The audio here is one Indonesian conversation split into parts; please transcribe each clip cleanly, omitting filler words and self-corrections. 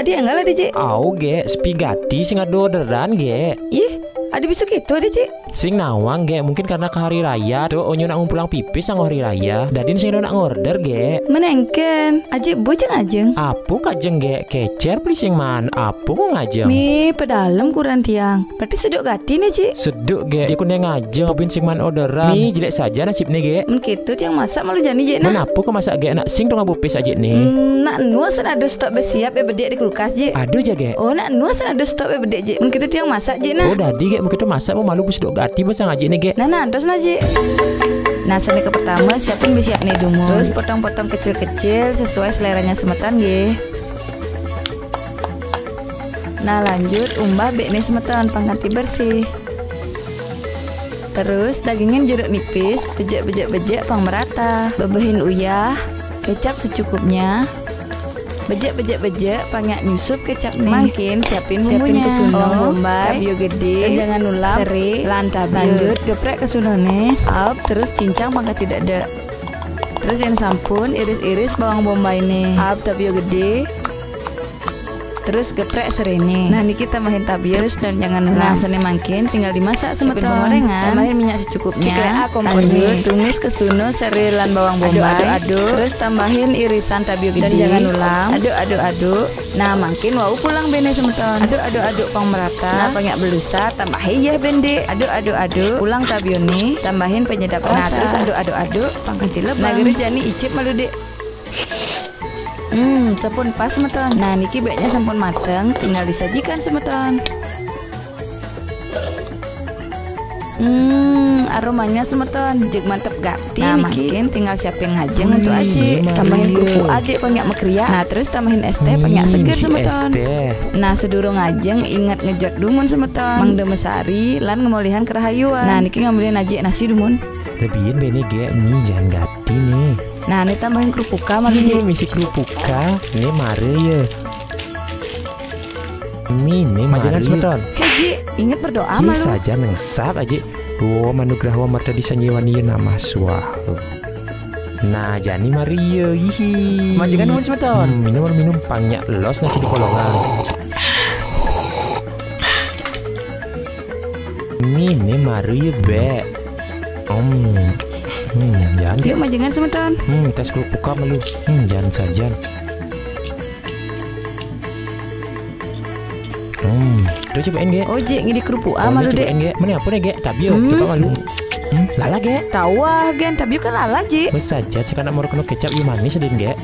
Adi enggak lah Cik. Au ge, spaghetti sing ada orderan ge. Ih, ada besok itu ada Cik. Sing nawang ge, mungkin karena ke hari raya tuh onyo nak ngumpulang pipis sang hari raya. Dadin sing nak ngorder ge. Menengken, aja bojeng ajeng. Apu kajeng ge, kecer beli sing man. Apu ku ngajeng. Mi pedalem kurang tiang. Berarti seduk gati nih Cik. Seduk ge, jekun yang ngajeng. Popin sing man orderan. Mi jelek saja nasib nih ge. Men gitu tiang masak malu jani Cik nah. Menapu ke masak ge nak sing dong abupis aja nih. Nak nuasan ada stok bersiap ya bedek di kulkas Cik. Aduh aja ge. Oh nak nuasan ada stok ya bedek Cik. Men gitu tiang masak Cik nah. Oh dadi ge, mungkin tuh masak mau malu seduk gati basang aja nih ge. Nah terus nah Cik. Nah ke pertama siapin bersiap nih dumur. Terus potong-potong kecil-kecil sesuai seleranya semetan ge. Nah lanjut umbah bekne semetan pangganti bersih. Terus dagingin jeruk nipis, bejek pang merata. Bebehin uyah, kecap secukupnya. Bejek panyak nyusup kecap nih. Makin siapin bumbunya. Kesuno, bombay, tabio gede, jangan ulam, seri, lantabio. Lanjut geprek kesunone, up, terus cincang pangkat tidak ada. Terus yang sampun iris-iris bawang bombay nih. Up tabio gede. Terus geprek serene. Nah niki tambahin tabir dan jangan ulam. Nah seni makin tinggal dimasak semeton. Penggorengan. Tambahin minyak secukupnya. Lanjut tumis kesuno seri lan bawang bombay. Aduk. Terus tambahin irisan tabir gede dan jangan ulam. Aduk. Nah makin wau pulang bene semeton. Aduk pang merata. Nah banyak belusa tambahin ya bende. Aduk. Pulang tabir nih. Tambahin penyedap rasa. Nah terus aduk. Pang kentilep. Nah geri jani icip malu dek. Sampun pas semeton. Nah niki beknya sampun mateng, tinggal disajikan semeton. Aromanya semeton, jek mantep gati. Nah makin tinggal siapin ngajeng untuk aja. Tambahin kerupuk adik banyak mekria. Nah terus tambahin es teh banyak seger semeton. Nah sedurung ngajeng ingat ngejot dumun semeton. Mang demesari lan ngemolihan kerahayuan. Nah niki ngambilin aja nasi dumun. Lebihin bene ge, mi jangan gati nih. Nah ini tambahin kerupuka mari Cik. Misi kerupuka, ini mari ya. Ini majangan semeton. Cik, ingat berdoa malu. malu. Saja nengsap aja. Wo manugrah wa marta disanyiwani nama suah. Nah jani mari ya. Hihi. Majangan nuhun semeton. Minum pangnya los nasi di kolongan. Ini mari ya be. Jangan. Yuk majangan semeton. Tes kerupuka malu. Jangan saja. Terus cobain ge. Oh Cik, ngidi kerupuk malu dek. Mana apa nih ge? Tabio, coba malu. Lala ge. Tawa gen, tabio kan lala Cik. Bes saja sekarang mau kena kecap yu manis din ge.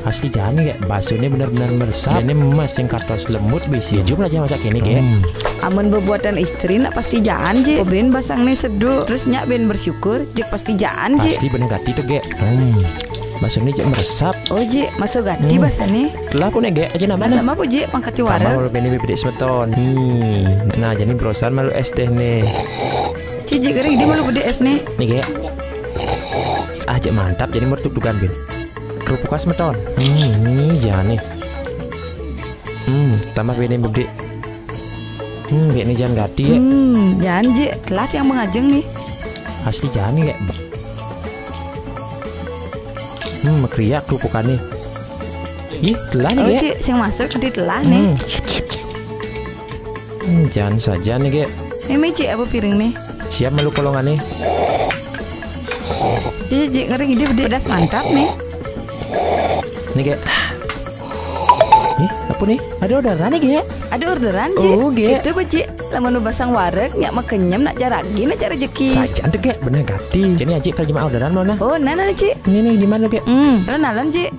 Asli jangan ge. Baksonya benar-benar meresap. Ini emas yang kartos lemut bisi. Jom aja masak ini ge. Amun bebuatan istri nak pasti jangan Cik. Ben basang nih seduh. Terus nyak ben bersyukur, Cik pasti jangan Cik. Pasti bener gati tuh ge. Baksonya Cik meresap. Oh Cik, masuk gati basane. Telah pun ge aja nama. Nama apa Cik pangkat warung. Tambah bene bebede semeton. Nah jadi berosan malu es teh nih. Cik kering dia malu bede es nih. Nih ge. Cik mantap jadi mertuk-tukan bin. Kerupuk semeton. Ini jangan nih. Tambah bene bebede. Ini jangan gati ya. Jangan Cik, telat yang mengajeng nih. Asli jangan nih ya. Mekriak kerupukannya. Ih, telah nih ya. Cik, yang masuk nanti telah nih. Jangan saja nih ge. Ini Cik apa piring nih? Siap malu kolongannya. Cik ngeri ide pedas mantap nih. Nih ge. Ih, apa nih? Ada orderan nih ge. Ada orderan Cik. Oh ge. Itu apa Cik? Lamun basang wareg nyak makenyem nak jaragi nak cara rezeki. Saja tuh ge, bener gati. Jadi aja kalau cuma orderan mana? Oh, nana Cik. Ini gimana ge? Nalan Cik.